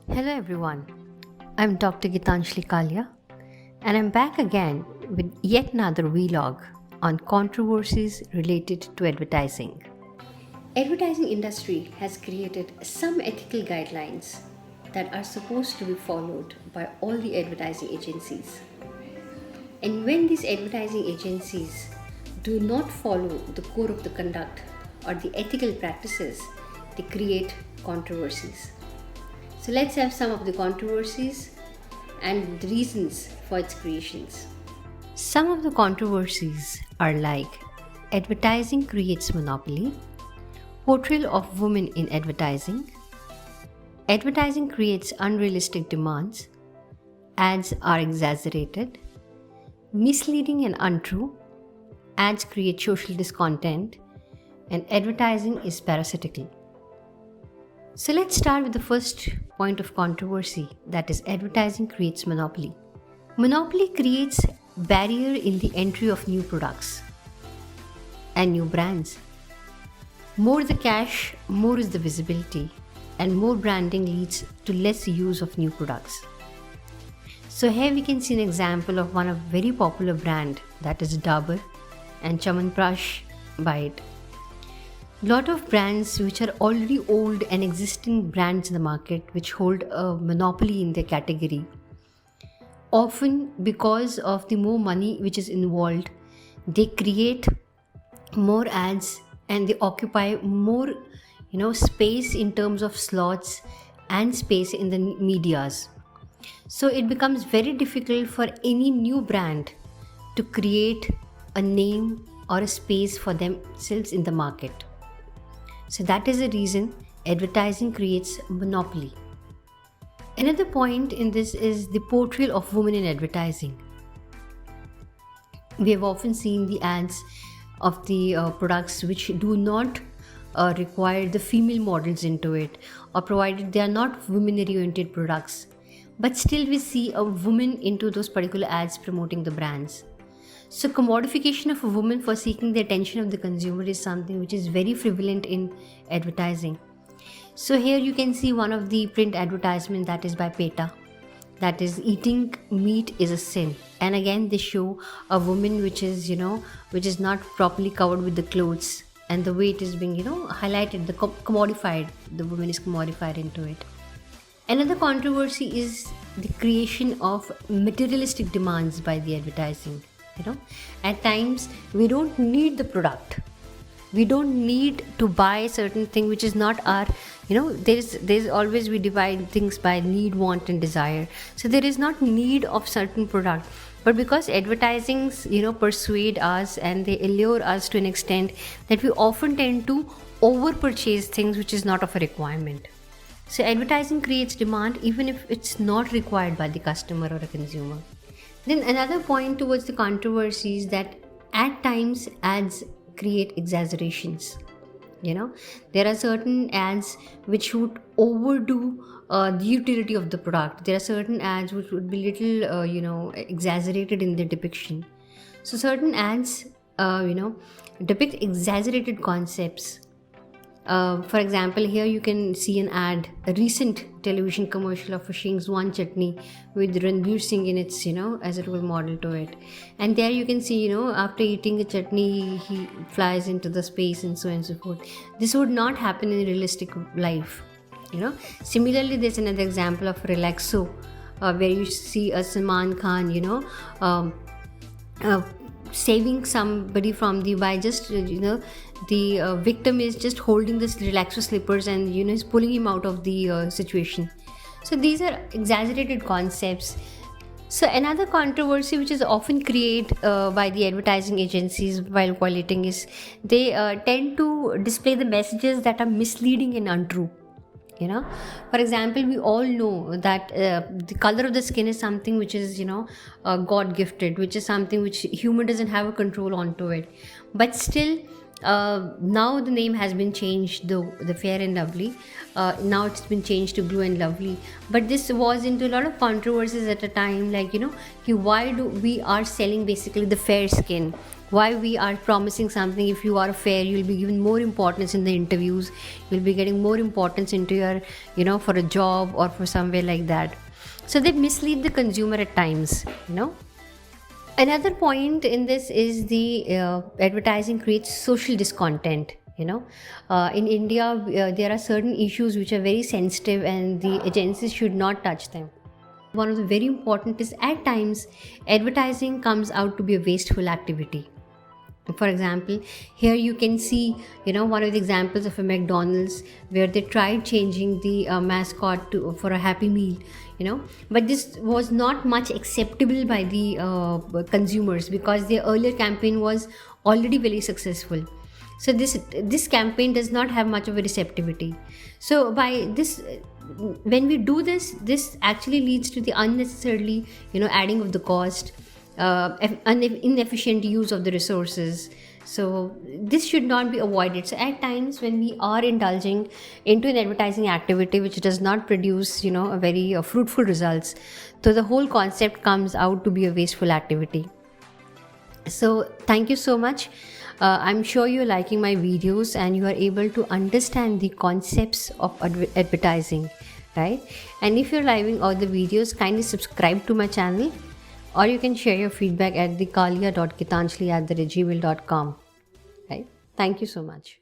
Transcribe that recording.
Hello everyone, I'm Dr. Gitanjali Kalia and I'm back again with yet another vlog on controversies related to advertising. Advertising industry has created some ethical guidelines that are supposed to be followed by all the advertising agencies. And when these advertising agencies do not follow the core of the conduct or the ethical practices, they create controversies. So let's have some of the controversies and the reasons for its creations. Some of the controversies are like advertising creates monopoly, portrayal of women in advertising creates unrealistic demands, ads are exaggerated, misleading and untrue, ads create social discontent, and advertising is parasitical. So let's start with the first point of controversy, that is advertising creates monopoly. Monopoly creates barrier in the entry of new products and new brands. More the cash, more is the visibility, and more branding leads to less use of new products. So here we can see an example of one of very popular brand, that is Dabur and Chyawanprash by it. Lot of brands which are already old and existing brands in the market which hold a monopoly in their category, often because of the more money which is involved, they create more ads and they occupy more space in terms of slots and space in the medias. So it becomes very difficult for any new brand to create a name or a space for themselves in the market. So that is the reason advertising creates monopoly. Another point in this is the portrayal of women in advertising. We have often seen the ads of the products which do not require the female models into it, or provided they are not women-oriented products. But still we see a woman into those particular ads promoting the brands. So commodification of a woman for seeking the attention of the consumer is something which is very prevalent in advertising. So here you can see one of the print advertisement, that is by PETA, that is eating meat is a sin. And again they show a woman which is not properly covered with the clothes, and the way it is being highlighted, the commodified, the woman is commodified into it. Another controversy is the creation of materialistic demands by the advertising. At times we don't need the product, we don't need to buy certain thing which is not our there's always, we divide things by need, want and desire. So there is not need of certain product, but because advertisings persuade us and they allure us to an extent that we often tend to over purchase things which is not of a requirement. So advertising creates demand even if it's not required by the customer or a consumer. Then another point towards the controversy is that at times ads create exaggerations. There are certain ads which would overdo the utility of the product. There are certain ads which would be little exaggerated in their depiction. So certain ads depict exaggerated concepts. For example, here you can see an ad, a recent television commercial of a Shingzwan chutney with Ranveer Singh in its, as a role model to it. And there you can see, after eating the chutney, he flies into the space and so on and so forth. This would not happen in realistic life, Similarly, there's another example of Relaxo, where you see a Salman Khan, saving somebody from by just the victim is just holding this relaxo slippers and is pulling him out of the situation. So these are exaggerated concepts. So another controversy which is often created by the advertising agencies while collating is they tend to display the messages that are misleading and untrue. For example, we all know that the color of the skin is something which is God gifted, which is something which human doesn't have a control onto it. But still Now the name has been changed, the Fair and Lovely. Now it's been changed to Glow and Lovely. But this was into a lot of controversies at a time, like, why do we are selling basically the fair skin? Why we are promising something? If you are fair, you'll be given more importance in the interviews. You'll be getting more importance into your, for a job or for somewhere like that. So they mislead the consumer at times. Another point in this is the advertising creates social discontent. In India, there are certain issues which are very sensitive and the agencies should not touch them. One of the very important is, at times advertising comes out to be a wasteful activity. For example, here you can see, one of the examples of a McDonald's where they tried changing the mascot for a Happy Meal, but this was not much acceptable by the consumers because their earlier campaign was already very successful. So this campaign does not have much of a receptivity. So by this, when we do this actually leads to the unnecessarily, adding of the cost, inefficient use of the resources. So this should not be avoided. So at times when we are indulging into an advertising activity which does not produce a very fruitful results, so the whole concept comes out to be a wasteful activity. So thank you so much. I'm sure you're liking my videos and you are able to understand the concepts of advertising, right? And if you're liking all the videos, kindly subscribe to my channel, or you can share your feedback at thekalia.gitanjali@gmail.com. Right? Thank you so much.